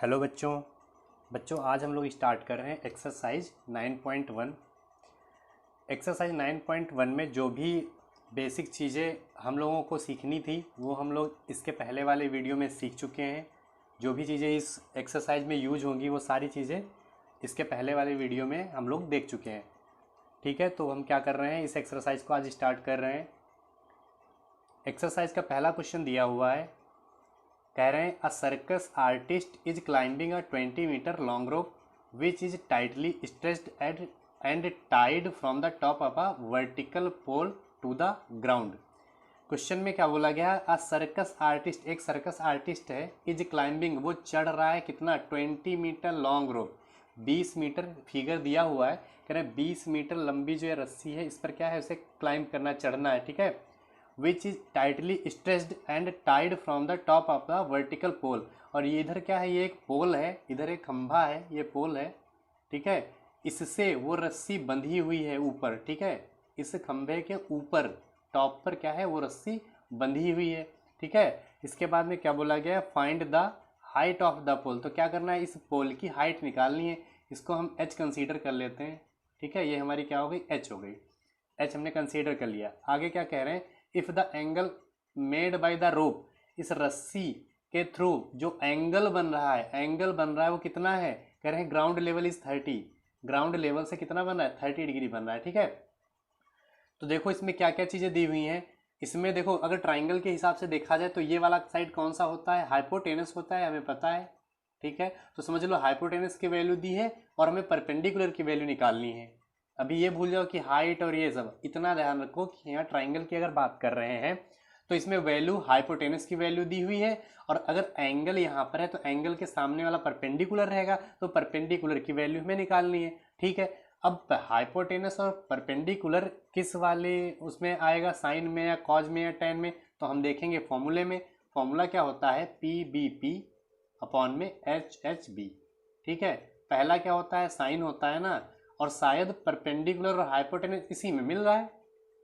Hello बच्चों आज हम लोग स्टार्ट कर रहे हैं एक्सरसाइज 9.1। एक्सरसाइज 9.1 में जो भी बेसिक चीज़ें हम लोगों को सीखनी थी वो हम लोग इसके पहले वाले वीडियो में सीख चुके हैं। जो भी चीज़ें इस एक्सरसाइज में यूज होंगी वो सारी चीज़ें इसके पहले वाले वीडियो में हम लोग देख चुके हैं। ठीक है, तो हम क्या कर रहे हैं, इस एक्सरसाइज को आज स्टार्ट कर रहे हैं। एक्सरसाइज का पहला क्वेश्चन दिया हुआ है, कह रहे हैं a circus artist is climbing a 20 metre long rope which is tightly stretched and tied from the top of a vertical pole to the ground. Question में क्या बोला गया, अ सर्कस आर्टिस्ट, एक सर्कस आर्टिस्ट है, is climbing, वो चढ़ रहा है कितना, 20 metre long rope, 20 metre figure दिया हुआ है, कह रहे हैं 20 मीटर लंबी जो ये रस्सी है इस पर क्या है, उसे क्लाइंब करना, चढ़ना है। ठीक है, which is tightly stretched and tied from the top of the vertical pole. और ये इधर क्या है, ये एक पोल है, इधर एक खंभा है, ये पोल है। ठीक है, इससे वो रस्सी बंधी हुई है ऊपर। ठीक है, इस खंभे के ऊपर टॉप पर क्या है, वो रस्सी बंधी हुई है। ठीक है, इसके बाद में क्या बोला गया, find the height of the pole. तो क्या करना है, इस पोल की हाइट निकालनी है। इसको हम एच कंसीडर कर लेते हैं। ठीक है, ये हमारी क्या हो गई, एच हो गई। एच हमने कंसीडर कर लिया। आगे क्या कह रहे हैं, if the angle made by the rope, इस रस्सी के थ्रू जो एंगल बन रहा है, एंगल बन रहा है वो कितना है, कह रहे हैं ground level is 30, ground level से कितना बन रहा है, 30 डिग्री बन रहा है। ठीक है, तो देखो इसमें क्या क्या चीज़ें दी हुई हैं। इसमें देखो अगर ट्राइंगल के हिसाब से देखा जाए तो ये वाला साइड कौन सा होता है, हाइपोटेनस होता है, हमें पता है। ठीक है, तो समझ लो हाइपोटेनस की वैल्यू दी है और हमें परपेंडिकुलर की वैल्यू निकालनी है। अभी ये भूल जाओ कि हाइट और ये सब, इतना ध्यान रखो कि यहाँ ट्राइंगल की अगर बात कर रहे हैं तो इसमें वैल्यू हाइपोटेनस की वैल्यू दी हुई है, और अगर एंगल यहाँ पर है तो एंगल के सामने वाला परपेंडिकुलर रहेगा, तो परपेंडिकुलर की वैल्यू हमें निकालनी है। ठीक है, अब हाइपोटेनस और परपेंडिकुलर किस वाले उसमें आएगा, साइन में या कॉज में या टेन में, तो हम देखेंगे फॉर्मूले में। फॉर्मूला क्या होता है, पी बी पी अपॉन में एच एच बी। ठीक है, पहला क्या होता है, साइन होता है ना, और शायद परपेंडिकुलर और हाइपोटेनस इसी में मिल रहा है।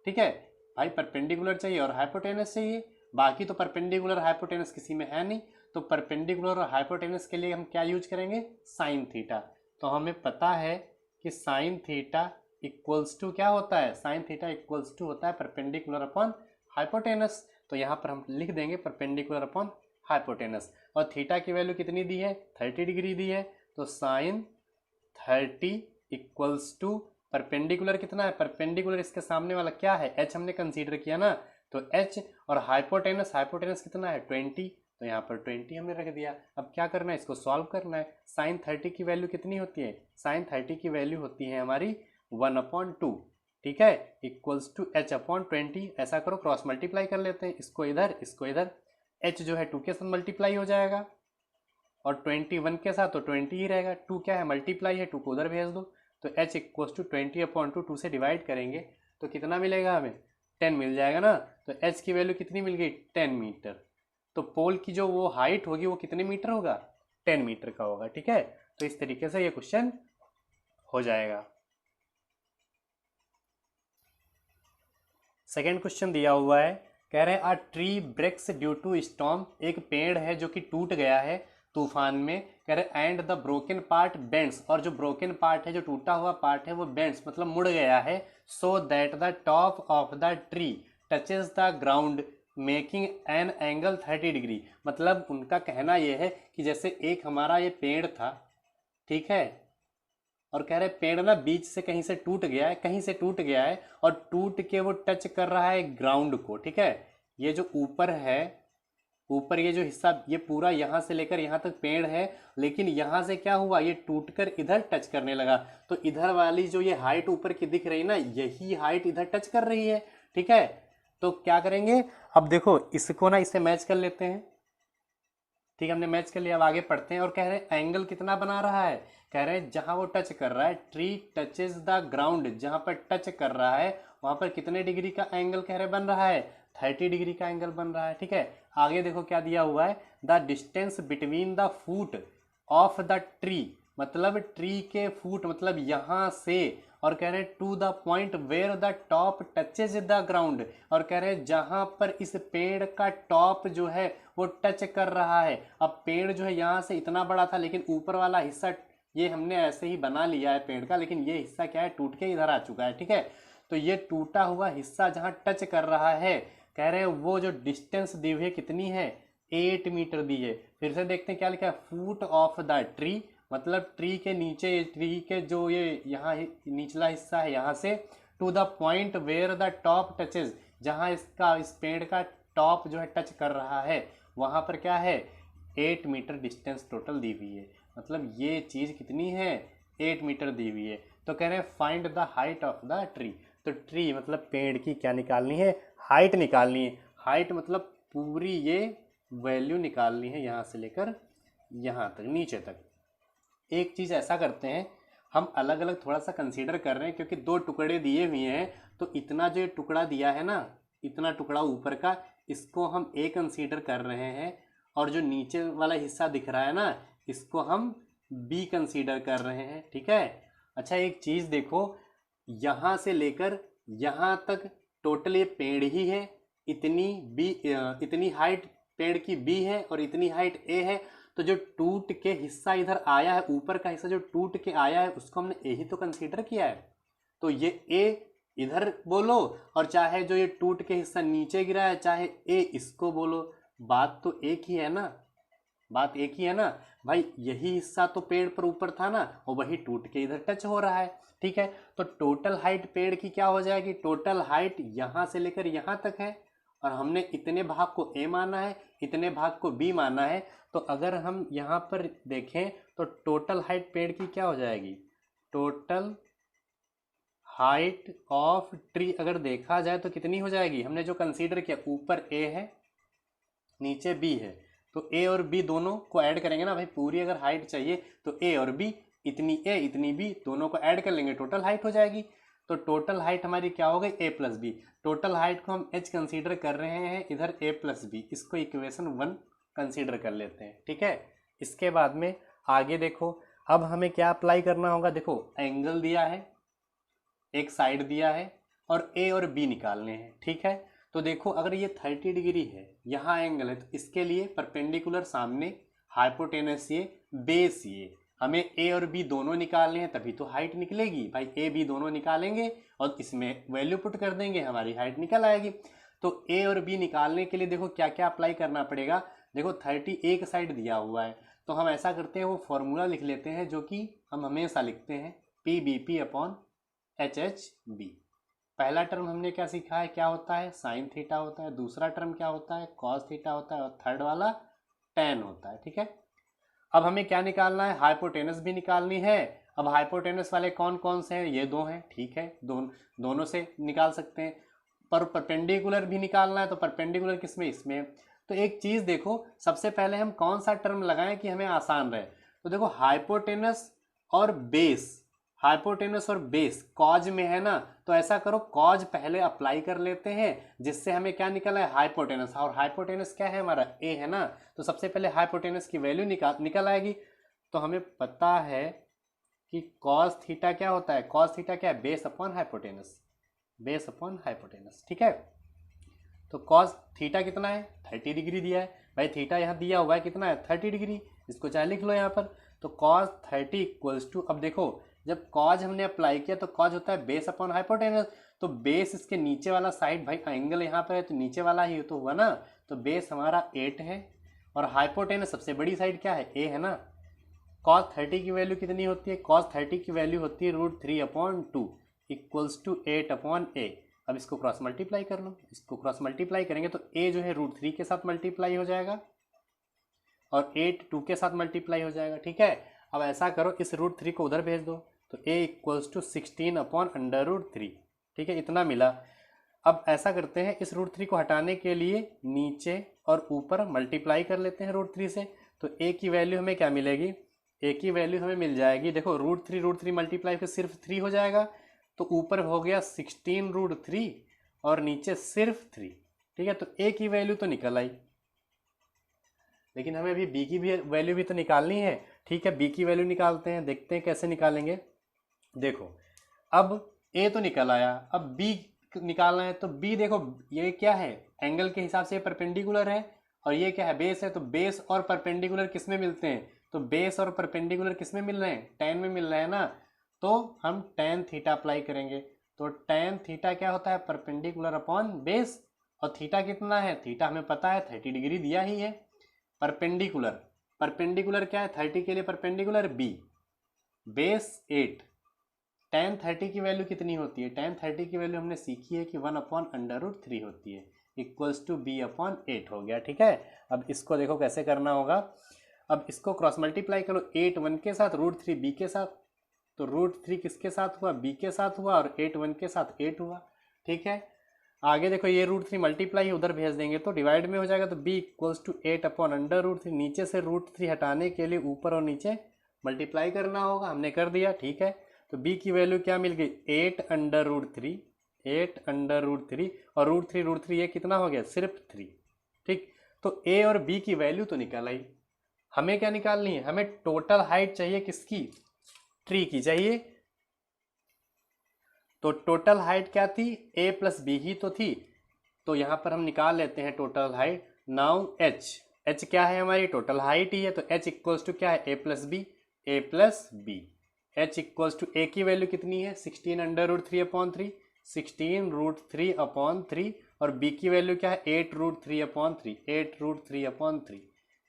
ठीक है भाई, परपेंडिकुलर चाहिए और हाइपोटेनस चाहिए, बाकी तो परपेंडिकुलर हाइपोटेनस किसी में है नहीं, तो परपेंडिकुलर और हाइपोटेनस के लिए हम क्या यूज करेंगे, साइन थीटा। तो हमें पता है कि साइन थीटा इक्वल्स टू क्या होता है, साइन थीटा इक्वल्स टू होता है परपेंडिकुलर अपॉन हाइपोटेनस। तो यहाँ पर हम लिख देंगे परपेंडिकुलर अपॉन हाइपोटेनस, और थीटा की वैल्यू कितनी दी है, 30 डिग्री दी है, तो साइन 30 इक्वल्स टू परपेंडिकुलर कितना है, परपेंडिकुलर इसके सामने वाला क्या है, एच हमने कंसीडर किया ना, तो एच, और हाइपोटेनस, हाइपोटेनस कितना है 20, तो यहाँ पर 20 हमने रख दिया। अब क्या करना है, इसको सॉल्व करना है। साइन 30 की वैल्यू कितनी होती है, साइन 30 की वैल्यू होती है हमारी 1/2। ठीक है, इक्वल्स टू एच अपॉन 20। ऐसा करो, क्रॉस मल्टीप्लाई कर लेते हैं, इसको इधर इसको इधर, एच जो है 2 के साथ मल्टीप्लाई हो जाएगा और 21 के साथ तो 20 ही रहेगा, 2 क्या है मल्टीप्लाई है, 2 को उधर भेज दो, तो एच इक्वल्स टू 20/2, 2 से डिवाइड करेंगे तो कितना मिलेगा हमें, 10 मिल जाएगा ना। तो एच की वैल्यू कितनी मिल गई, 10 मीटर। तो पोल की जो वो हाइट होगी वो कितने मीटर होगा, 10 मीटर का होगा। ठीक है, तो इस तरीके से ये क्वेश्चन हो जाएगा। सेकेंड क्वेश्चन दिया हुआ है, कह रहे हैं a tree breaks due to storm, एक पेड़ है जो कि टूट गया है तूफान में, कह रहे and the broken part bends, और जो ब्रोकन पार्ट है, जो टूटा हुआ पार्ट है वो बेंड्स मतलब मुड़ गया है, so that the top of the tree touches the ground making an angle 30 degree. मतलब उनका कहना यह है कि जैसे एक हमारा ये पेड़ था, ठीक है, और कह रहे पेड़ ना बीच से कहीं से टूट गया है, कहीं से टूट गया है, और टूट के वो टच कर रहा है ग्राउंड को। ठीक है, ये जो ऊपर है, ऊपर ये जो हिस्सा, ये पूरा यहाँ से लेकर यहाँ तक पेड़ है, लेकिन यहाँ से क्या हुआ, ये टूटकर इधर टच करने लगा, तो इधर वाली जो ये हाइट ऊपर की दिख रही ना, यही हाइट इधर टच कर रही है। ठीक है, तो क्या करेंगे, अब देखो इसको ना इससे मैच कर लेते हैं। ठीक है, हमने मैच कर लिया, अब आगे पढ़ते हैं। और कह रहे हैं एंगल कितना बना रहा है, कह रहे हैं जहां वो टच कर रहा है, ट्री टचेस द ग्राउंड, जहां पर टच कर रहा है वहां पर कितने डिग्री का एंगल कह रहे बन रहा है, 30 डिग्री का एंगल बन रहा है। ठीक है, आगे देखो क्या दिया हुआ है, the distance between the foot of the tree, मतलब ट्री के फूट मतलब यहाँ से और कह रहे हैं to the point where the top touches the ground, और कह रहे हैं जहां पर इस पेड़ का टॉप जो है वो टच कर रहा है। अब पेड़ जो है यहाँ से इतना बड़ा था, लेकिन ऊपर वाला हिस्सा ये हमने ऐसे ही बना लिया है पेड़ का, लेकिन ये हिस्सा क्या है, टूट के इधर आ चुका है। ठीक है, तो ये टूटा हुआ हिस्सा जहां टच कर रहा है, कह रहे हैं वो जो डिस्टेंस दी हुई है कितनी है, 8 मीटर दी है। फिर से देखते हैं क्या लिखा है, फुट ऑफ द ट्री, मतलब ट्री के नीचे, ट्री के जो ये यहाँ निचला हिस्सा है यहाँ से, to the point where the top touches, जहाँ इसका इस पेड़ का टॉप जो है टच कर रहा है, वहाँ पर क्या है, 8 मीटर डिस्टेंस टोटल दी हुई है। मतलब ये चीज़ कितनी है, 8 मीटर दी हुई है। तो कह रहे हैं find the height of the tree, तो ट्री मतलब पेड़ की क्या निकालनी है, हाइट निकालनी है। हाइट मतलब पूरी ये वैल्यू निकालनी है, यहाँ से लेकर यहाँ तक, नीचे तक। एक चीज़ ऐसा करते हैं, हम अलग अलग थोड़ा सा कंसीडर कर रहे हैं, क्योंकि 2 टुकड़े दिए हुए हैं, तो इतना जो ये टुकड़ा दिया है ना, इतना टुकड़ा ऊपर का, इसको हम ए कंसीडर कर रहे हैं, और जो नीचे वाला हिस्सा दिख रहा है ना, इसको हम बी कंसीडर कर रहे हैं। ठीक है, अच्छा एक चीज़ देखो, यहाँ से लेकर यहाँ तक टोटल ये पेड़ ही है, इतनी हाइट पेड़ की बी है और इतनी हाइट ए है। तो जो टूट के हिस्सा इधर आया है, ऊपर का हिस्सा जो टूट के आया है, उसको हमने ए ही तो कंसीडर किया है। तो ये ए इधर बोलो, और चाहे जो ये टूट के हिस्सा नीचे गिरा है, चाहे ए इसको बोलो, बात तो एक ही है ना, बात एक ही है ना भाई। यही हिस्सा तो पेड़ पर ऊपर था ना, और वही टूट के इधर टच हो रहा है। ठीक है, तो टोटल हाइट पेड़ की क्या हो जाएगी, टोटल हाइट यहाँ से लेकर यहाँ तक है, और हमने इतने भाग को ए माना है, इतने भाग को बी माना है। तो अगर हम यहाँ पर देखें तो टोटल हाइट पेड़ की क्या हो जाएगी, टोटल हाइट ऑफ ट्री अगर देखा जाए तो कितनी हो जाएगी, हमने जो कंसीडर किया, ऊपर ए है नीचे बी है, तो ए और बी दोनों को ऐड करेंगे ना भाई, पूरी अगर हाइट चाहिए तो ए और बी, इतनी ए इतनी बी, दोनों को ऐड कर लेंगे, टोटल हाइट हो जाएगी। तो टोटल हाइट हमारी क्या हो गई, ए प्लस बी। टोटल हाइट को हम एच कंसीडर कर रहे हैं, इधर ए प्लस बी, इसको इक्वेशन 1 कंसीडर कर लेते हैं। ठीक है, इसके बाद में आगे देखो, अब हमें क्या अप्लाई करना होगा, देखो एंगल दिया है, एक साइड दिया है, और ए और बी निकालने हैं। ठीक है, तो देखो अगर ये 30 डिग्री है, यहाँ एंगल है, तो इसके लिए परपेंडिकुलर सामने, हाइपोटेनस ये, बेस ये, हमें ए और बी दोनों निकालने हैं, तभी तो हाइट निकलेगी भाई। ए बी दोनों निकालेंगे और इसमें वैल्यू पुट कर देंगे, हमारी हाइट निकल आएगी। तो ए और बी निकालने के लिए देखो क्या क्या अप्लाई करना पड़ेगा। देखो 30 एक साइड दिया हुआ है, तो हम ऐसा करते हैं, वो फॉर्मूला लिख लेते हैं जो कि हम हमेशा लिखते हैं, P B P upon H H B. पहला टर्म हमने क्या सीखा है, क्या होता है, साइन थीटा होता है। दूसरा टर्म क्या होता है, कॉस थीटा होता है, और थर्ड वाला टेन होता है। ठीक है, अब हमें क्या निकालना है, हाइपोटेनस भी निकालनी है। अब हाइपोटेनस वाले कौन कौन से हैं, ये 2 हैं। ठीक है, दोनों से निकाल सकते हैं। पर परपेंडिकुलर भी निकालना है, तो परपेंडिकुलर किसमें, इसमें। तो एक चीज़ देखो, सबसे पहले हम कौन सा टर्म लगाएं कि हमें आसान रहे। तो देखो हाइपोटेनस और बेस, हाइपोटेनस और बेस कॉज में है ना, तो ऐसा करो कॉज पहले अप्लाई कर लेते हैं, जिससे हमें क्या निकला है, हाइपोटेनस। और हाइपोटेनस क्या है हमारा, ए है ना, तो सबसे पहले हाइपोटेनस की वैल्यू निकल आएगी। तो हमें पता है कि कॉस थीटा क्या होता है, कॉस थीटा क्या है, base upon hypotenuse, base upon hypotenuse. ठीक है, तो कॉस थीटा कितना है, 30 डिग्री दिया है भाई। थीटा यहाँ दिया हुआ है कितना है, 30 डिग्री, इसको चाहे लिख लो यहाँ पर। तो कॉस 30 इक्वल्स टू, अब देखो जब कॉज हमने अप्लाई किया तो कॉज होता है बेस अपॉन हाइपोटेनस, तो बेस इसके नीचे वाला साइड, भाई एंगल यहाँ पर है तो नीचे वाला ही तो हुआ ना, तो बेस हमारा 8 है, और हाइपोटेनस सबसे बड़ी साइड क्या है, ए है ना। कॉस 30 की वैल्यू कितनी होती है, कॉस 30 की वैल्यू होती है √3/2 इक्वल्स टू 8/a। अब इसको क्रॉस मल्टीप्लाई कर लो, इसको क्रॉस मल्टीप्लाई करेंगे तो a जो है √3 के साथ मल्टीप्लाई हो जाएगा, और 8 2 के साथ मल्टीप्लाई हो जाएगा। ठीक है, अब ऐसा करो, इस √3 को उधर भेज दो, तो a इक्वल्स टू 16/√3। ठीक है, इतना मिला। अब ऐसा करते हैं, इस √3 को हटाने के लिए नीचे और ऊपर मल्टीप्लाई कर लेते हैं √3 से, तो a की वैल्यू हमें क्या मिलेगी, a की वैल्यू हमें मिल जाएगी, देखो √3 मल्टीप्लाई फिर सिर्फ 3 हो जाएगा, तो ऊपर हो गया 16√3 और नीचे सिर्फ 3। ठीक है, तो a की वैल्यू तो निकल आई, लेकिन हमें अभी b की भी वैल्यू भी तो निकालनी है। ठीक है, b की वैल्यू निकालते हैं, देखते हैं कैसे निकालेंगे। देखो अब ए तो निकल आया, अब बी निकालना है। तो बी देखो ये क्या है, एंगल के हिसाब से परपेंडिकुलर है, और ये क्या है, बेस है। तो बेस और परपेंडिकुलर किस में मिलते हैं, तो बेस और परपेंडिकुलर किस में मिल रहे हैं, टेन में मिल रहे हैं ना। तो हम टेन थीटा अप्लाई करेंगे। तो टेन थीटा क्या होता है, परपेंडिकुलर अपॉन बेस, और थीटा कितना है, थीटा हमें पता है 30 डिग्री दिया ही है। परपेंडिकुलर, परपेंडिकुलर क्या है, 30 के लिए परपेंडिकुलर बी, बेस 8। टेन 30 की वैल्यू कितनी होती है, टेन 30 की वैल्यू हमने सीखी है कि 1/√3 होती है, इक्वल्स टू बी अपॉन 8 हो गया। ठीक है, अब इसको देखो कैसे करना होगा। अब इसको क्रॉस मल्टीप्लाई करो, 8 1 के साथ, √3 बी के साथ। तो √3 किसके साथ हुआ, बी के साथ हुआ, और 8 1 के साथ 8 हुआ। ठीक है, आगे देखो ये √3 मल्टीप्लाई उधर भेज देंगे तो डिवाइड में हो जाएगा। तो b इक्वल्स टू 8/√3, नीचे से √3 हटाने के लिए ऊपर और नीचे मल्टीप्लाई करना होगा, हमने कर दिया। ठीक है, तो b की वैल्यू क्या मिल गई, 8/√3, 8/√3, और √3 ये कितना हो गया, सिर्फ 3। ठीक, तो a और b की वैल्यू तो निकल आई। हमें क्या निकालनी है, हमें टोटल हाइट चाहिए किसकी, ट्री की चाहिए। तो टोटल हाइट क्या थी, a प्लस बी ही तो थी। तो यहाँ पर हम निकाल लेते हैं टोटल हाइट। नाउ h क्या है, हमारी टोटल हाइट ही है। तो h इक्वल्स टू क्या है, a plus B. h equals to a की वैल्यू कितनी है, 16/√3/3, 16√3/3, और b की वैल्यू क्या है, 8√3/3, 8√3/3।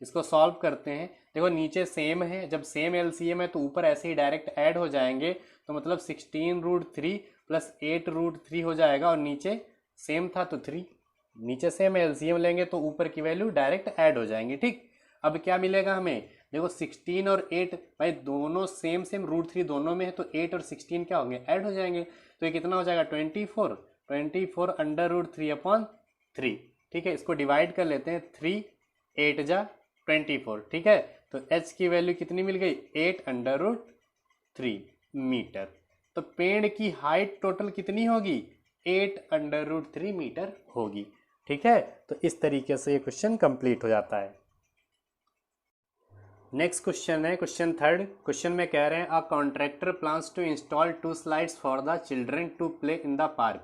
इसको सॉल्व करते हैं। देखो नीचे सेम है, जब सेम एलसीएम है तो ऊपर ऐसे ही डायरेक्ट ऐड हो जाएंगे। तो मतलब 16√3 प्लस 8√3 हो जाएगा, और नीचे सेम था तो 3, नीचे सेम एलसीएम लेंगे तो ऊपर की वैल्यू डायरेक्ट ऐड हो जाएंगे। ठीक, अब क्या मिलेगा हमें, देखो 16 और 8 भाई दोनों सेम √3 दोनों में है, तो 8 और 16 क्या होंगे, ऐड हो जाएंगे। तो ये कितना हो जाएगा, 24/3। ठीक है, इसको डिवाइड कर लेते हैं, 3 8 जा 24। ठीक है, तो h की वैल्यू कितनी मिल गई, 8/√3 मीटर। तो पेड़ की हाइट टोटल कितनी होगी, 8/√3 मीटर होगी। ठीक है, तो इस तरीके से ये क्वेश्चन कंप्लीट हो जाता है। नेक्स्ट क्वेश्चन है क्वेश्चन थर्ड। क्वेश्चन में कह रहे हैं a contractor plans to install 2 slides for the children to play in the park.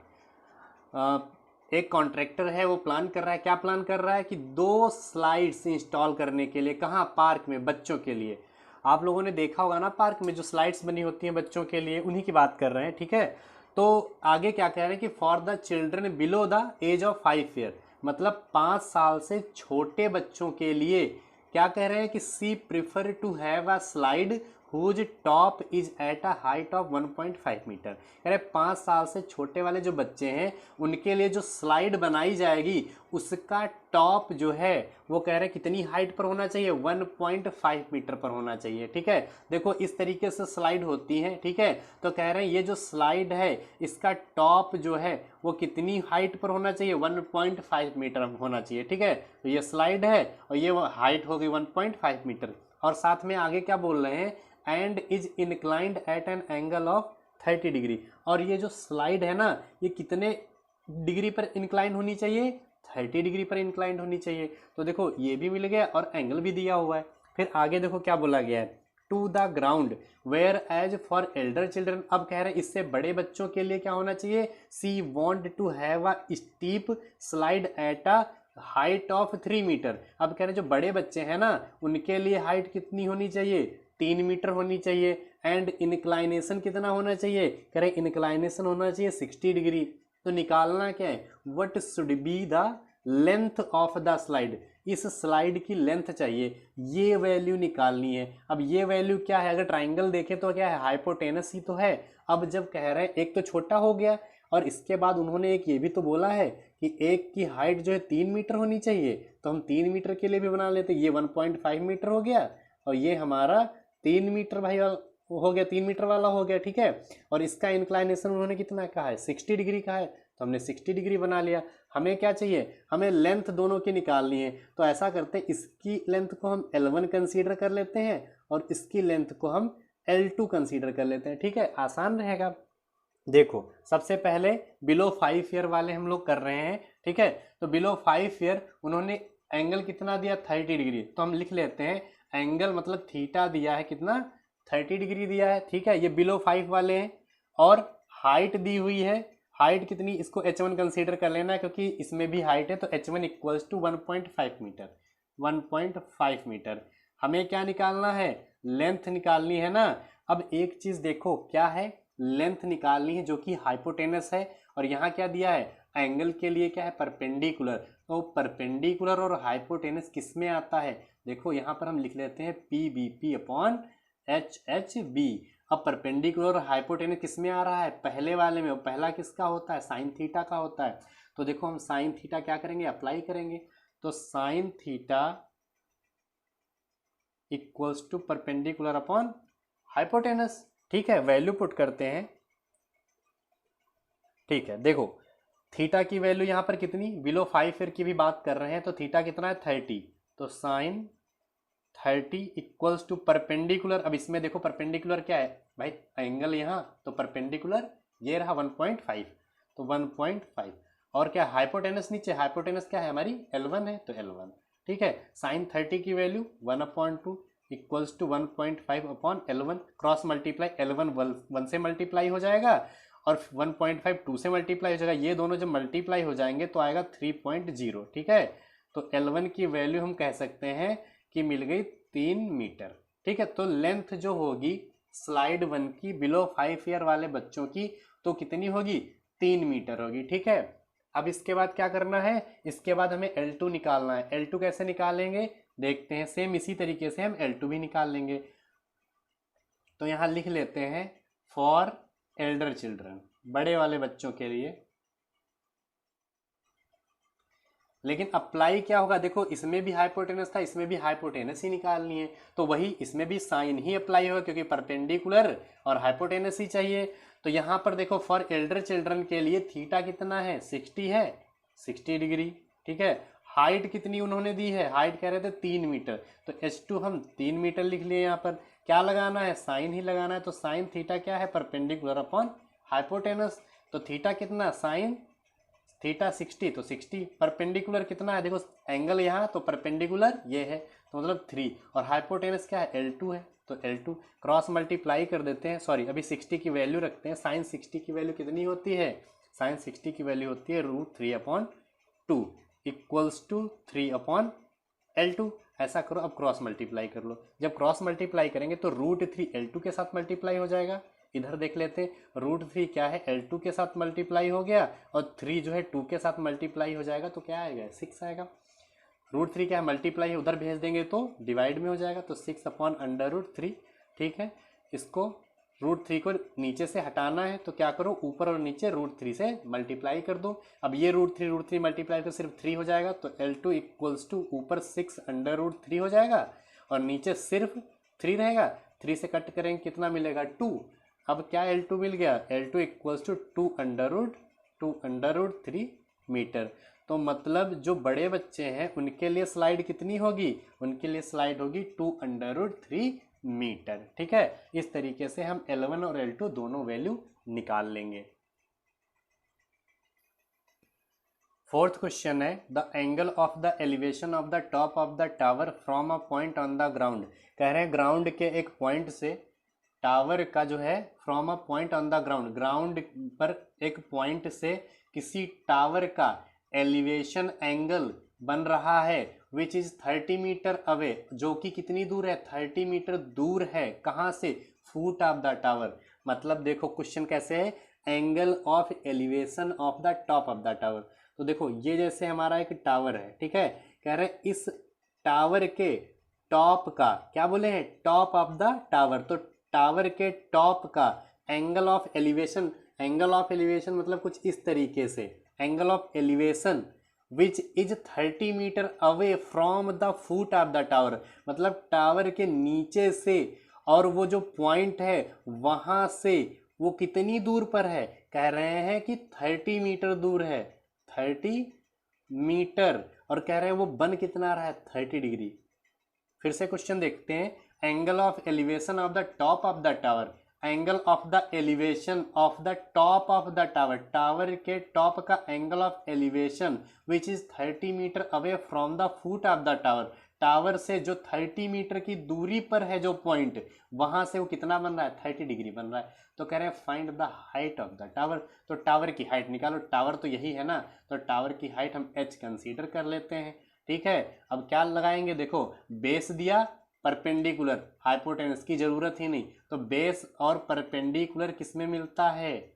एक कॉन्ट्रैक्टर है, वो प्लान कर रहा है, क्या प्लान कर रहा है कि 2 स्लाइड्स इंस्टॉल करने के लिए, कहाँ, पार्क में, बच्चों के लिए। आप लोगों ने देखा होगा ना पार्क में जो स्लाइड्स बनी होती हैं बच्चों के लिए, उन्हीं की बात कर रहे हैं। ठीक है, तो आगे क्या कह रहे हैं कि for the children below the age of 5 year, मतलब 5 साल से छोटे बच्चों के लिए क्या कह रहे हैं कि she prefer to have a slide whose top is at a height of 1.5 metre. कह रहे 5 साल से छोटे वाले जो बच्चे हैं उनके लिए जो स्लाइड बनाई जाएगी उसका टॉप जो है वो कह रहे हैं कितनी हाइट पर होना चाहिए, 1.5 मीटर पर होना चाहिए। ठीक है, देखो इस तरीके से स्लाइड होती है। ठीक है, तो कह रहे हैं ये जो स्लाइड है इसका टॉप जो है वो कितनी हाइट पर होना चाहिए, 1.5 मीटर होना चाहिए। ठीक है, तो ये स्लाइड है और ये हाइट होगी 1.5 मीटर। और साथ में आगे क्या बोल रहे हैं, and is inclined at an angle of 30 degree. और ये जो स्लाइड है ना ये कितने डिग्री पर इंक्लाइन होनी चाहिए, 30 डिग्री पर इंक्लाइंड होनी चाहिए। तो देखो ये भी मिल गया और एंगल भी दिया हुआ है। फिर आगे देखो क्या बोला गया है, to the ground where age for elder children. अब कह रहे हैं इससे बड़े बच्चों के लिए क्या होना चाहिए, she want to have a steep slide at a height of 3 metre. अब कह रहे हैं जो बड़े बच्चे हैं ना उनके लिए हाइट कितनी होनी चाहिए, 3 मीटर होनी चाहिए। एंड इनक्लाइनेशन कितना होना चाहिए, कह रहे इनक्लाइनेशन होना चाहिए 60 डिग्री। तो निकालना क्या है, what should be the length of the slide, इस स्लाइड की लेंथ चाहिए, ये वैल्यू निकालनी है। अब ये वैल्यू क्या है, अगर ट्राइंगल देखें तो क्या है, हाइपोटेनस ही तो है। अब जब कह रहे हैं एक तो छोटा हो गया और इसके बाद उन्होंने एक ये भी तो बोला है कि एक की हाइट जो है 3 मीटर होनी चाहिए, तो हम 3 मीटर के लिए भी बना लेते, ये 1.5 मीटर हो गया और ये हमारा 3 मीटर भाई हो गया, 3 मीटर वाला हो गया। ठीक है, और इसका इंक्लाइनेशन उन्होंने कितना कहा है, 60 डिग्री का है, तो हमने 60 डिग्री बना लिया। हमें क्या चाहिए, हमें लेंथ दोनों की निकालनी है। तो ऐसा करते हैं इसकी लेंथ को हम L1 कंसीडर कर लेते हैं और इसकी लेंथ को हम L2 कंसीडर कर लेते हैं। ठीक है, आसान रहेगा। देखो सबसे पहले बिलो 5 ईयर वाले हम लोग कर रहे हैं। ठीक है, तो बिलो 5 ईयर उन्होंने एंगल कितना दिया, 30 डिग्री। तो हम लिख लेते हैं एंगल मतलब थीटा दिया है कितना, 30 डिग्री दिया है। ठीक है, ये बिलो 5 वाले हैं। और हाइट दी हुई है, हाइट कितनी, इसको h1 कंसीडर कर लेना क्योंकि इसमें भी हाइट है, तो h1 equals to 1.5 metre, 1.5 metre. हमें क्या निकालना है, लेंथ निकालनी है ना। अब एक चीज देखो क्या है, लेंथ निकालनी है जो कि हाइपोटेनस है, और यहाँ क्या दिया है, एंगल के लिए क्या है, परपेंडिकुलर। तो परपेंडिकुलर और हाइपोटेनस किस में आता है, देखो यहाँ पर हम लिख लेते हैं P B P upon H H B. अब परपेंडिकुलर और हाइपोटेनस किस में आ रहा है, पहले वाले में। पहला किसका होता है, साइन थीटा का होता है। तो देखो हम साइन थीटा क्या करेंगे, अप्लाई करेंगे। तो sine theta equals to perpendicular upon hypotenuse. ठीक है, वैल्यू पुट करते हैं। ठीक है, देखो थीटा की वैल्यू यहाँ पर कितनी, बिलो 5 ईयर की भी बात कर रहे हैं, तो थीटा कितना है 30। तो साइन 30 इक्वल्स टू परपेंडिकुलर। अब इसमें देखो परपेंडिकुलर क्या है भाई, एंगल यहाँ, तो परपेंडिकुलर ये रहा 1.5, तो 1.5। और क्या हाइपोटेनस नीचे, हाइपोटेनस क्या है हमारी L1 है, तो L1। ठीक है, साइन 30 की value 1/2 equals to 1.5 upon L1, cross multiply, L1 1 से मल्टीप्लाई हो जाएगा और 1.5 2 से मल्टीप्लाई हो जाएगा। ये दोनों जब मल्टीप्लाई हो जाएंगे तो आएगा 3.0। ठीक है, तो L1 की वैल्यू हम कह सकते हैं कि मिल गई 3 मीटर। ठीक है, तो लेंथ जो होगी स्लाइड 1 की बिलो 5 ईयर वाले बच्चों की, तो कितनी होगी, 3 मीटर होगी। ठीक है, अब इसके बाद क्या करना है, इसके बाद हमें L2 निकालना है। L2 कैसे निकालेंगे देखते हैं, सेम इसी तरीके से हम L2 भी निकाल लेंगे। तो यहाँ लिख लेते हैं फॉर एल्डर चिल्ड्रन, बड़े वाले बच्चों के लिए। लेकिन अप्लाई क्या होगा, देखो इसमें भी हाइपोटेनस था, इसमें भी हाइपोटेनस ही निकालनी है, तो वही इसमें भी साइन ही अप्लाई होगा क्योंकि परपेंडिकुलर और हाइपोटेनस ही चाहिए। तो यहाँ पर देखो फॉर एल्डर चिल्ड्रन के लिए थीटा कितना है, 60 है, 60 डिग्री। ठीक है, हाइट कितनी उन्होंने दी है, हाइट कह रहे थे 3 मीटर, तो H2 हम 3 मीटर लिख लिए। यहाँ पर क्या लगाना है, साइन ही लगाना है। तो साइन थीटा क्या है, परपेंडिकुलर अपॉन हाइपोटेनस। तो थीटा कितना, साइन थीटा 60, तो 60। परपेंडिकुलर कितना है, देखो एंगल यहाँ, तो परपेंडिकुलर ये है, तो मतलब 3। और हाइपोटेनस क्या है, L2 है, तो L2 क्रॉस मल्टीप्लाई कर देते हैं। सॉरी, अभी 60 की वैल्यू रखते हैं। साइन 60 की वैल्यू कितनी होती है, साइन 60 की वैल्यू होती है √3/2 इक्वल्स टू 3/L2। ऐसा करो, अब क्रॉस मल्टीप्लाई कर लो। जब क्रॉस मल्टीप्लाई करेंगे तो √3 L2 के साथ मल्टीप्लाई हो जाएगा। इधर देख लेते हैं, √3 क्या है, L2 के साथ मल्टीप्लाई हो गया, और 3 जो है 2 के साथ मल्टीप्लाई हो जाएगा, तो क्या आएगा, 6 आएगा। √3 क्या है, मल्टीप्लाई उधर भेज देंगे तो डिवाइड में हो जाएगा, तो 6/√3। ठीक है, इसको √3 को नीचे से हटाना है, तो क्या करो, ऊपर और नीचे √3 से मल्टीप्लाई कर दो। अब ये √3 मल्टीप्लाई तो सिर्फ 3 हो जाएगा, तो L2 इक्वल्स टू ऊपर 6/√3 हो जाएगा और नीचे सिर्फ 3 रहेगा। 3 से कट करेंगे कितना मिलेगा, 2। अब क्या L2 मिल गया, L2 इक्वल्स टू 2/√3 मीटर। तो मतलब जो बड़े बच्चे हैं उनके लिए स्लाइड कितनी होगी, उनके लिए स्लाइड होगी 2/√3 मीटर। ठीक है, इस तरीके से हम L1 और L2 दोनों वैल्यू निकाल लेंगे। फोर्थ क्वेश्चन है, the angle of the elevation of the top of the tower from a point on the ground. कह रहे हैं ग्राउंड के एक पॉइंट से टावर का जो है, from a point on the ground, ground पर एक पॉइंट से किसी टावर का एलिवेशन एंगल बन रहा है विच इज 30 मीटर अवे, जो कि कितनी दूर है, 30 मीटर दूर है। कहाँ से, फुट ऑफ द टावर। मतलब देखो क्वेश्चन कैसे है, angle of elevation of the top of the tower. तो देखो ये जैसे हमारा एक टावर है, ठीक है, कह रहे हैं इस टावर के टॉप का, क्या बोले हैं, टॉप ऑफ द टावर, तो टावर के टॉप का angle of elevation, angle of elevation मतलब कुछ इस तरीके से, angle of elevation which is 30 metre away from the foot of the tower, मतलब टावर के नीचे से, और वो जो पॉइंट है वहां से वो कितनी दूर पर है, कह रहे हैं कि 30 मीटर दूर है, 30 मीटर, और कह रहे हैं वो बन कितना रहा है, 30 डिग्री। फिर से क्वेश्चन देखते हैं, angle of elevation of the top of the tower, angle of the elevation of the top of the tower, tower के टॉप का angle of elevation which is 30 metre away from the foot of the tower, tower से जो 30 metre की दूरी पर है जो point, वहां से वो कितना बन रहा है, 30 डिग्री बन रहा है। तो कह रहे हैं find the height of the tower. तो टावर की हाइट निकालो, टावर तो यही है ना, तो टावर की हाइट हम h कंसीडर कर लेते हैं। ठीक है, अब क्या लगाएंगे, देखो बेस दिया, परपेंडिकुलर, हाइपोटेनस की जरूरत ही नहीं, तो बेस और परपेंडिकुलर किसमें मिलता है,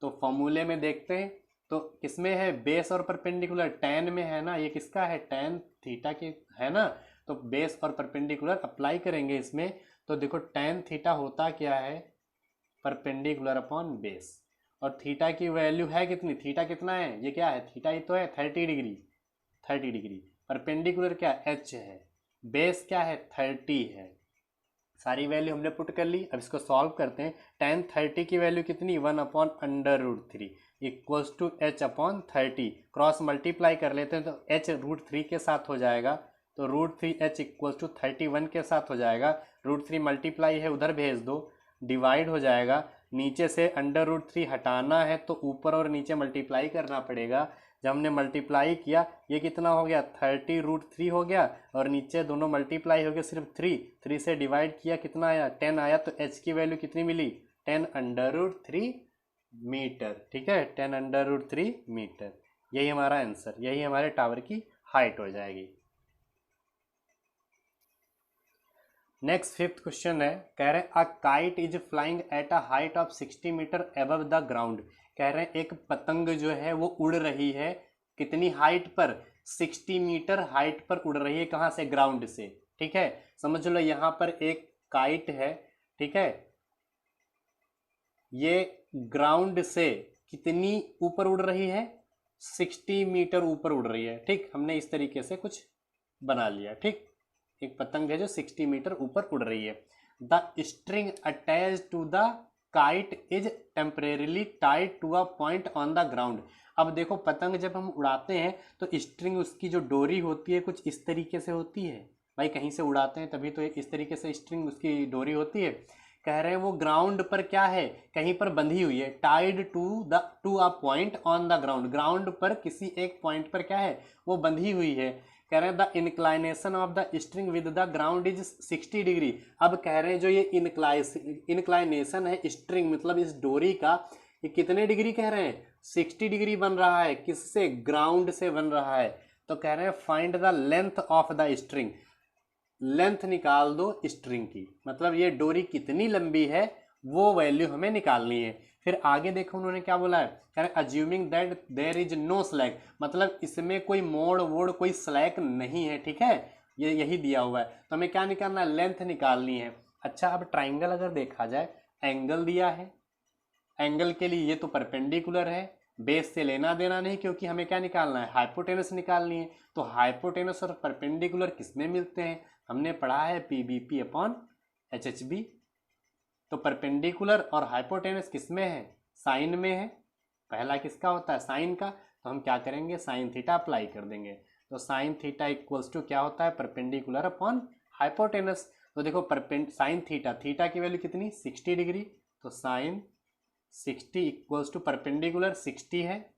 तो फॉर्मूले में देखते हैं, तो किसमें है, बेस और परपेंडिकुलर, tan में है ना, ये किसका है, tan थीटा की है ना, तो बेस और परपेंडिकुलर अप्लाई करेंगे इसमें। तो देखो tan थीटा होता क्या है, परपेंडिकुलर अपॉन बेस, और थीटा की वैल्यू है कितनी, थीटा कितना है, ये क्या है, थीटा ही तो है 30 डिग्री, 30 डिग्री, परपेंडिकुलर क्या h है, बेस क्या है 30 है। सारी वैल्यू हमने पुट कर ली। अब इसको सॉल्व करते हैं। tan 30 की वैल्यू कितनी, 1/√3 equals to h upon 30, cross multiply कर लेते हैं तो h √3 के साथ हो जाएगा, तो √3h इक्वल्स टू 31 के साथ हो जाएगा। √3 मल्टीप्लाई है उधर भेज दो, डिवाइड हो जाएगा, नीचे से √3 हटाना है तो ऊपर और नीचे मल्टीप्लाई करना पड़ेगा। जब हमने मल्टीप्लाई किया ये कितना हो गया, 30√3 हो गया, और नीचे दोनों मल्टीप्लाई हो गया सिर्फ 3 से डिवाइड किया कितना आया, 10 आया, तो h की वैल्यू कितनी मिली, 10√3 मीटर। ठीक है, 10√3 मीटर, यही हमारा आंसर, यही हमारे टावर की हाइट हो जाएगी। नेक्स्ट फिफ्थ क्वेश्चन है, कह रहे हैं a kite is flying at a height of 60 metre above the ground. कह रहे हैं एक पतंग जो है वो उड़ रही है, कितनी हाइट पर, 60 मीटर हाइट पर उड़ रही है, कहाँ से, ग्राउंड से। ठीक है, समझ लो यहाँ पर एक काइट है, ठीक है, ये ग्राउंड से कितनी ऊपर उड़ रही है, 60 मीटर ऊपर उड़ रही है। ठीक, हमने इस तरीके से कुछ बना लिया। ठीक, एक पतंग है जो 60 मीटर ऊपर उड़ रही है। The string attach to the kite is temporarily tied to a point on the ground. अब देखो पतंग जब हम उड़ाते हैं तो स्ट्रिंग, उसकी जो डोरी होती है कुछ इस तरीके से होती है, भाई कहीं से उड़ाते हैं तभी तो इस तरीके से स्ट्रिंग उसकी डोरी होती है। कह रहे हैं वो ग्राउंड पर क्या है, कहीं पर बंधी हुई है, tied to a point on the ground, ground पर किसी एक पॉइंट पर क्या है, वो बंधी हुई है। कह रहे हैं the inclination of the string with the ground is 60 degree. अब कह रहे हैं जो ये इनक्लाइनेशन है स्ट्रिंग मतलब इस डोरी का, ये कितने डिग्री कह रहे हैं, 60 डिग्री बन रहा है, किससे, ग्राउंड से बन रहा है। तो कह रहे हैं find the length of the string, length निकाल दो स्ट्रिंग की, मतलब ये डोरी कितनी लंबी है वो वैल्यू हमें निकालनी है। फिर आगे देखो उन्होंने क्या बोला है, कह रहे assuming that there is no slack, मतलब इसमें कोई मोड़ वोड़ कोई स्लैक नहीं है। ठीक है, ये यही दिया हुआ है, तो हमें क्या निकालना है, लेंथ निकालनी है। अच्छा, अब ट्राइंगल अगर देखा जाए, एंगल दिया है, एंगल के लिए ये तो परपेंडिकुलर है, बेस से लेना देना नहीं, क्योंकि हमें क्या निकालना है, हाइपोटेनस निकालनी है। तो हाइपोटेनस और परपेंडिकुलर किसमें मिलते हैं, हमने पढ़ा है PBP अपॉन HHB। तो परपेंडिकुलर और हाइपोटेनस किसमें है, साइन में है, पहला किसका होता है, साइन का, तो हम क्या करेंगे, साइन थीटा अप्लाई कर देंगे। तो साइन थीटा इक्वल्स टू क्या होता है, परपेंडिकुलर अपॉन हाइपोटेनस। तो देखो साइन थीटा, थीटा की वैल्यू कितनी, 60 डिग्री, तो साइन 60 इक्वल्स टू परपेंडिकुलर 60 है,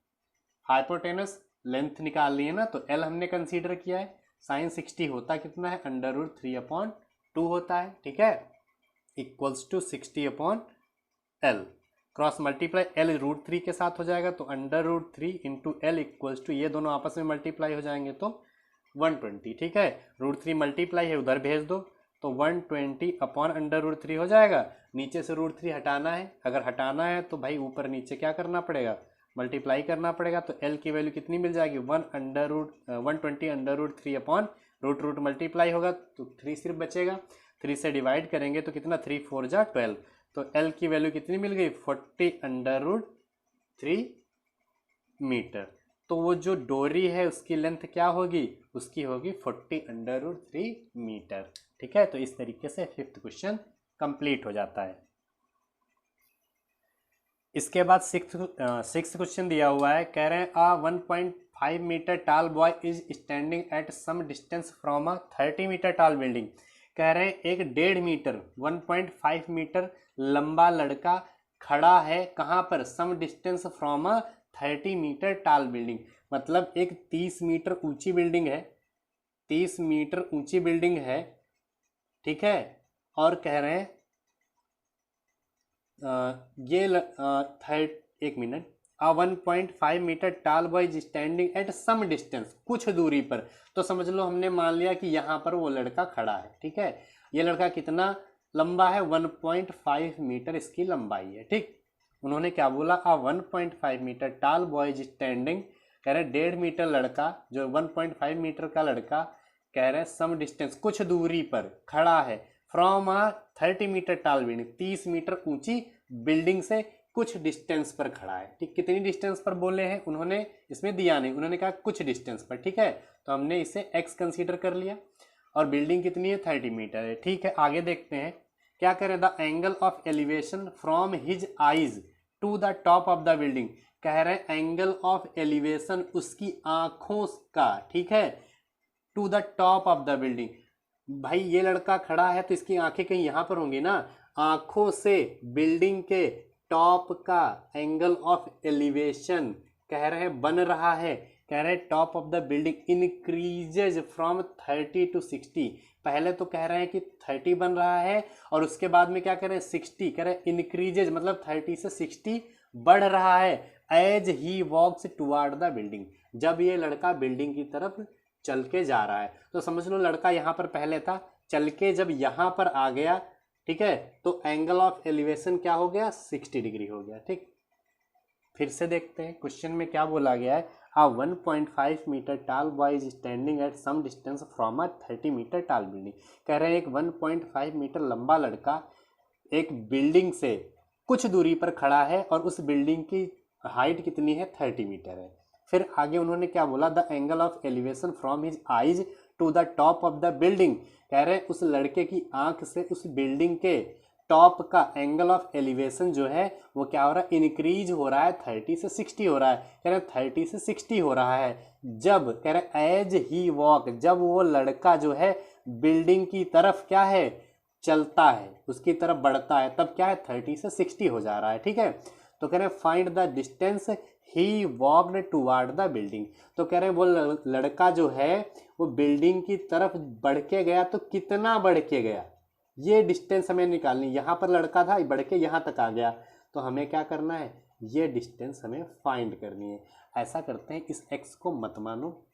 हाइपोटेनस लेंथ निकालनी है ना, तो L हमने कंसीडर किया है, साइन 60 होता कितना है, √3/2 होता है। ठीक है, equals to 60/L, cross multiply L √3 के साथ हो जाएगा, तो √3 इंटू L इक्वल्स टू, ये दोनों आपस में मल्टीप्लाई हो जाएंगे तो 120। ठीक है, √3 मल्टीप्लाई है उधर भेज दो, तो 120/√3 हो जाएगा। नीचे से √3 हटाना है, अगर हटाना है तो भाई ऊपर नीचे क्या करना पड़ेगा, मल्टीप्लाई करना पड़ेगा। तो L की वैल्यू कितनी मिल जाएगी, 120/√3 अपॉन रूट मल्टीप्लाई होगा तो 3 सिर्फ बचेगा, 3 से डिवाइड करेंगे तो कितना, 3 4 जा 12, तो L की वैल्यू कितनी मिल गई, 40/√3 मीटर। तो वो जो डोरी है उसकी लेंथ क्या होगी, उसकी होगी 40/√3 मीटर। ठीक है, तो इस तरीके से फिफ्थ क्वेश्चन कंप्लीट हो जाता है। इसके बाद सिक्स्थ क्वेश्चन दिया हुआ है, कह रहे हैं a 1.5 metre tall boy is standing at some distance from a 30 metre tall building. कह रहे हैं एक 1.5 मीटर 1.5 मीटर लंबा लड़का खड़ा है, कहाँ पर, some distance from a 30 metre tall building, मतलब एक 30 मीटर ऊंची बिल्डिंग है, 30 मीटर ऊंची बिल्डिंग है, ठीक है, और कह रहे हैं एक minute, 1.5 metre tall boy is standing at some distance, कुछ दूरी पर। तो समझ लो हमने मान लिया कि यहाँ पर वो लड़का खड़ा है, ठीक है। ये लड़का कितना लंबा है, 1.5 मीटर इसकी लंबाई है, ठीक। उन्होंने क्या बोला, 1.5 metre tall boy is standing, कह रहे 1.5 मीटर लड़का, जो 1.5 मीटर का लड़का कह रहे हैं सम डिस्टेंस, कुछ दूरी पर खड़ा है, from a 30 metre tall building, 30 metre ऊंची बिल्डिंग से कुछ डिस्टेंस पर खड़ा है, ठीक। कितनी डिस्टेंस पर बोले हैं उन्होंने, इसमें दिया नहीं, उन्होंने कहा कुछ डिस्टेंस पर, ठीक है। तो हमने इसे x कंसीडर कर लिया, और बिल्डिंग कितनी है, 30 मीटर है, ठीक है। आगे देखते हैं क्या करें, the angle of elevation from his eyes to the top of the building, कह रहे हैं एंगल ऑफ एलिवेशन उसकी आंखों का, ठीक है, to the top of the building. भाई ये लड़का खड़ा है तो इसकी आंखें कहीं यहाँ पर होंगी ना, आंखों से बिल्डिंग के टॉप का एंगल ऑफ एलिवेशन कह रहे हैं बन रहा है, कह रहे हैं top of the building increases from 30 to 60। पहले तो कह रहे हैं कि 30 बन रहा है, और उसके बाद में क्या कह रहे हैं 60, कह रहे हैं इंक्रीजेज मतलब 30 से 60 बढ़ रहा है, as he walks toward the building, जब ये लड़का बिल्डिंग की तरफ चल के जा रहा है। तो समझ लो लड़का यहाँ पर पहले था, चल के जब यहाँ पर आ गया, ठीक है, तो एंगल ऑफ एलिवेशन क्या हो गया, 60 डिग्री हो गया, ठीक। फिर से देखते हैं क्वेश्चन में क्या बोला गया है, a 1.5 metre tall boy is standing at some distance from a 30 metre tall building, कह रहे हैं एक 1.5 मीटर लंबा लड़का एक बिल्डिंग से कुछ दूरी पर खड़ा है, और उस बिल्डिंग की हाइट कितनी है, 30 मीटर है। फिर आगे उन्होंने क्या बोला, the angle of elevation from his eyes to the top of the building, कह रहे हैं उस लड़के की आंख से उस बिल्डिंग के टॉप का एंगल ऑफ एलिवेशन जो है वो क्या हो रहा है, इंक्रीज हो रहा है, 30 से 60 हो रहा है, कह रहे हैं 30 से 60 हो रहा है, जब कह रहे एज ही वॉक, जब वो लड़का जो है बिल्डिंग की तरफ क्या है, चलता है, उसकी तरफ बढ़ता है, तब क्या है 30 से 60 हो जा रहा है, ठीक है। तो कह रहे हैं find the distance he walked toward the building, तो कह रहे हैं वो लड़का जो है वो बिल्डिंग की तरफ बढ़ के गया, तो कितना बढ़ के गया, ये डिस्टेंस हमें निकालनी। यहाँ पर लड़का था, बढ़ के यहाँ तक आ गया, तो हमें क्या करना है, ये डिस्टेंस हमें फाइंड करनी है। ऐसा करते हैं, इस x को मत मानो,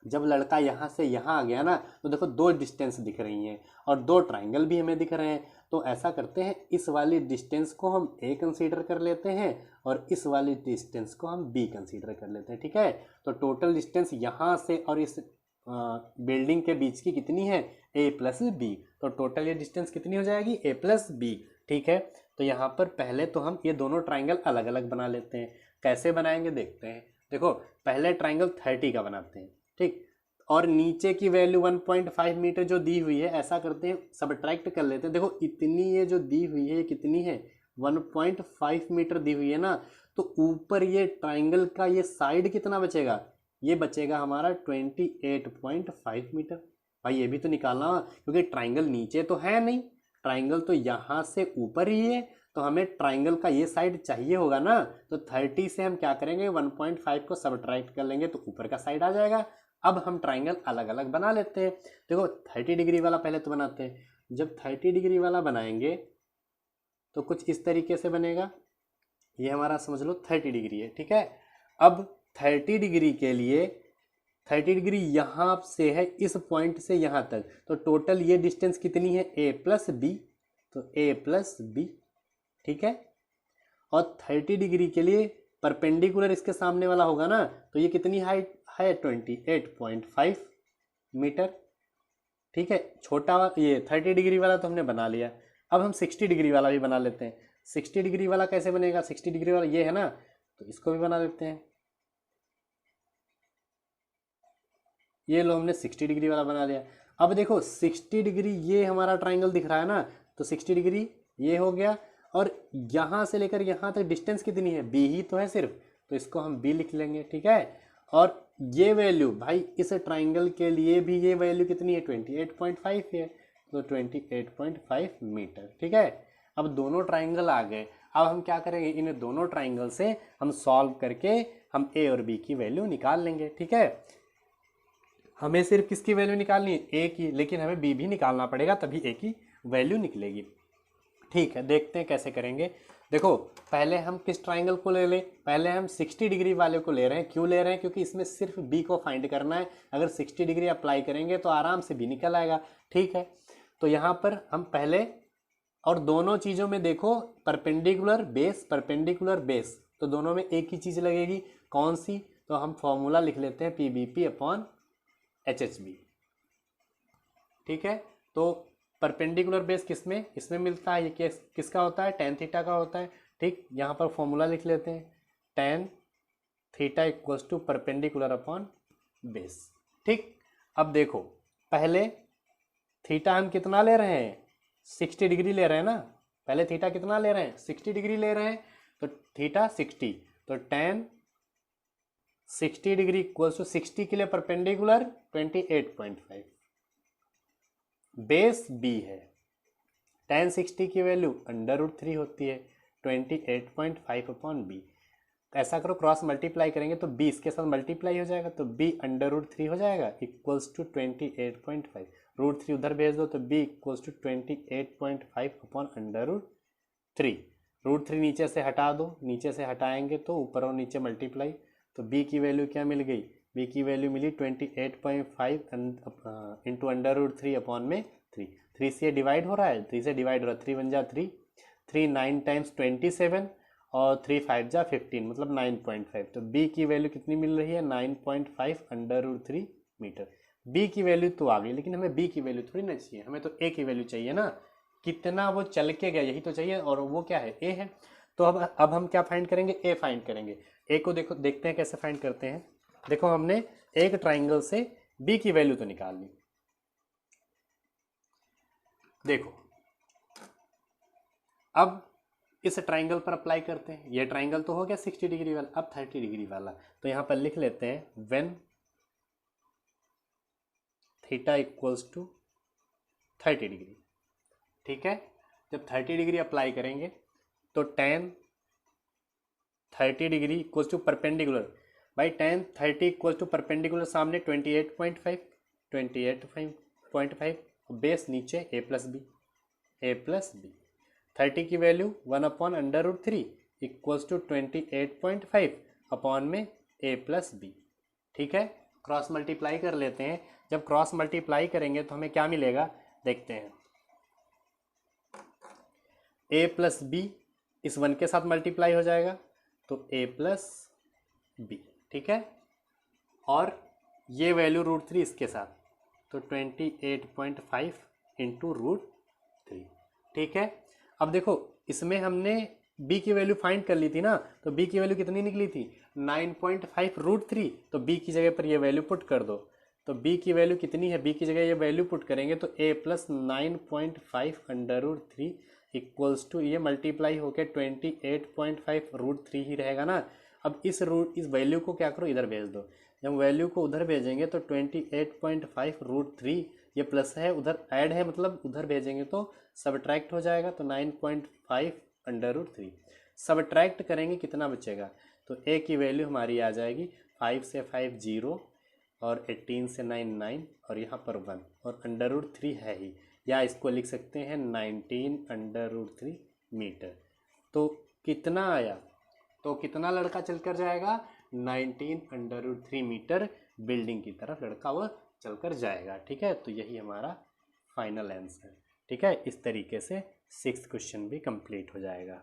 जब लड़का यहाँ से यहाँ आ गया ना, तो देखो दो डिस्टेंस दिख रही हैं और दो ट्राइंगल भी हमें दिख रहे हैं। तो ऐसा करते हैं, इस वाली डिस्टेंस को हम a कंसीडर कर लेते हैं और इस वाली डिस्टेंस को हम b कंसीडर कर लेते हैं, ठीक है। तो टोटल डिस्टेंस यहाँ से और इस बिल्डिंग के बीच की कितनी है, a प्लस बी, तो टोटल ये डिस्टेंस कितनी हो जाएगी, a प्लस बी, ठीक है। तो यहाँ पर पहले तो हम ये दोनों ट्राइंगल अलग अलग बना लेते हैं। कैसे बनाएंगे देखते हैं। देखो पहले ट्राइंगल 30 का बनाते हैं, ठीक, और नीचे की वैल्यू 1.5 मीटर जो दी हुई है, ऐसा करते हैं सब्ट्रैक्ट कर लेते हैं। देखो इतनी ये जो दी हुई है ये कितनी है, 1.5 मीटर दी हुई है ना, तो ऊपर ये ट्राइंगल का ये साइड कितना बचेगा, ये बचेगा हमारा 28.5 मीटर। भाई ये भी तो निकालना, क्योंकि ट्राइंगल नीचे तो है नहीं, ट्राइंगल तो यहाँ से ऊपर ही है, तो हमें ट्राइंगल का ये साइड चाहिए होगा ना। तो 30 से हम क्या करेंगे, 1.5 को सब्ट्रैक्ट कर लेंगे तो ऊपर का साइड आ जाएगा। अब हम ट्राइंगल अलग अलग बना लेते हैं। देखो 30 डिग्री वाला पहले तो बनाते हैं। जब 30 डिग्री वाला बनाएंगे तो कुछ इस तरीके से बनेगा। ये हमारा समझ लो 30 डिग्री है, ठीक है। अब 30 डिग्री के लिए 30 डिग्री यहाँ से है, इस पॉइंट से यहाँ तक, तो टोटल ये डिस्टेंस कितनी है, a प्लस बी, तो a प्लस बी, ठीक है। और 30 डिग्री के लिए परपेंडिकुलर इसके सामने वाला होगा ना, तो ये कितनी हाइट है, 28.5 मीटर, ठीक है। छोटा ये 30 डिग्री वाला तो हमने बना लिया। अब हम 60 डिग्री वाला भी बना लेते हैं। 60 डिग्री वाला कैसे बनेगा, 60 डिग्री वाला ये है ना, तो इसको भी बना लेते हैं। ये लो हमने 60 डिग्री वाला बना लिया। अब देखो 60 डिग्री ये हमारा ट्राइंगल दिख रहा है ना, तो 60 डिग्री ये हो गया, और यहाँ से लेकर यहाँ तक डिस्टेंस कितनी है, b ही तो है सिर्फ, तो इसको हम b लिख लेंगे, ठीक है। और ये वैल्यू भाई इस ट्राइंगल के लिए भी ये वैल्यू कितनी है, 28.5 है, तो 28.5 मीटर, ठीक है। अब दोनों ट्राइंगल आ गए। अब हम क्या करेंगे, इन दोनों ट्राइंगल से हम सॉल्व करके हम a और b की वैल्यू निकाल लेंगे, ठीक है। हमें सिर्फ किसकी वैल्यू निकालनी है, ए की, लेकिन हमें बी भी निकालना पड़ेगा तभी ए की वैल्यू निकलेगी। ठीक है, देखते हैं कैसे करेंगे। देखो पहले हम किस ट्राइंगल को ले लें, पहले हम 60 डिग्री वाले को ले रहे हैं। क्यों ले रहे हैं, क्योंकि इसमें सिर्फ बी को फाइंड करना है। अगर 60 डिग्री अप्लाई करेंगे तो आराम से बी निकल आएगा। ठीक है, तो यहाँ पर हम पहले, और दोनों चीज़ों में देखो परपेंडिकुलर बेस, तो दोनों में एक ही चीज़ लगेगी। कौन सी, तो हम फॉर्मूला लिख लेते हैं PBP अपॉन HHB। ठीक है, तो परपेंडिकुलर बेस किसमें, इसमें मिलता है। ये किसका होता है, टेन थीटा का होता है। ठीक, यहाँ पर फॉर्मूला लिख लेते हैं, tan theta equals to perpendicular upon base. ठीक, अब देखो पहले थीटा हम कितना ले रहे हैं, 60 डिग्री ले रहे हैं ना। पहले थीटा कितना ले रहे हैं, 60 डिग्री ले रहे हैं, तो थीटा 60, तो टेन 60 डिग्री इक्वल्स टू 60 के लिए परपेंडिकुलर 28.5, बेस बी है। टेन 60 की वैल्यू √3 होती है, 28.5 अपॉन बी। तो ऐसा करो, क्रॉस मल्टीप्लाई करेंगे तो बी इसके साथ मल्टीप्लाई हो जाएगा, तो बी √3 हो जाएगा इक्वल्स टू 28.5। √3 उधर भेज दो तो बी इक्वल्स टू 28.5 अपॉन √3। √3 नीचे से हटा दो, नीचे से हटाएंगे तो ऊपर और नीचे मल्टीप्लाई, तो बी की वैल्यू क्या मिल गई, बी की वैल्यू मिली 28.5 इंटू √3 अपॉन में 3। 3 से डिवाइड हो रहा है, 3 से डिवाइड हो रहा है, 3 वन जा 3, 3 9 टाइम्स 27 और 3 5 जा 15, मतलब 9.5। तो बी की वैल्यू कितनी मिल रही है, 9.5 √3 मीटर। बी की वैल्यू तो आ गई, लेकिन हमें बी की वैल्यू थोड़ी ना चाहिए, हमें तो ए की वैल्यू चाहिए ना, कितना वो चल के गया यही तो चाहिए, और वो क्या है, ए है। तो अब हम क्या फाइंड करेंगे, ए फाइंड करेंगे। ए को देखो, देखते हैं कैसे फाइंड करते हैं। देखो हमने एक ट्राइंगल से बी की वैल्यू तो निकाल ली। देखो अब इस ट्राइंगल पर अप्लाई करते हैं। ये ट्राइंगल तो हो गया 60 डिग्री वाला, अब 30 डिग्री वाला। तो यहाँ पर लिख लेते हैं when theta equals to 30 degree. ठीक है, जब 30 डिग्री अप्लाई करेंगे तो tan 30 degree equals to perpendicular, भाई टेन 30 इक्वल्स टू परपेंडिकुलर सामने 28.5 बेस नीचे a प्लस बी। 30 की value 1 upon √3 equals to 28.5 upon में a प्लस बी। ठीक है, क्रॉस मल्टीप्लाई कर लेते हैं। जब क्रॉस मल्टीप्लाई करेंगे तो हमें क्या मिलेगा, देखते हैं। a प्लस बी इस 1 के साथ मल्टीप्लाई हो जाएगा, तो a प्लस बी। ठीक है, और ये वैल्यू √3 इसके साथ, तो 28.5 इंटू √3। ठीक है, अब देखो इसमें हमने b की वैल्यू फाइंड कर ली थी ना, तो b की वैल्यू कितनी निकली थी, 9.5 √3। तो b की जगह पर ये वैल्यू पुट कर दो, तो b की वैल्यू कितनी है, b की जगह ये वैल्यू पुट करेंगे तो a प्लस 9.5 √3 इक्वल्स टू, ये मल्टीप्लाई होकर 28.5 √3 ही रहेगा ना। अब इस वैल्यू को क्या करो, इधर भेज दो। जब वैल्यू को उधर भेजेंगे तो 28.5 √3, ये प्लस है उधर ऐड है, मतलब उधर भेजेंगे तो सबट्रैक्ट हो जाएगा, तो 9.5 √3 सबट्रैक्ट करेंगे कितना बचेगा, तो a की वैल्यू हमारी आ जाएगी 5 से 5 0 और 18 से 9 9 और यहाँ पर 1 और √3 है ही, या इसको लिख सकते हैं 19 √3 मीटर। तो कितना आया, तो कितना लड़का चलकर जाएगा, 19 √3 मीटर बिल्डिंग की तरफ लड़का वो चलकर जाएगा। ठीक है, तो यही हमारा फाइनल आंसर। ठीक है, इस तरीके से 6th क्वेश्चन भी कंप्लीट हो जाएगा।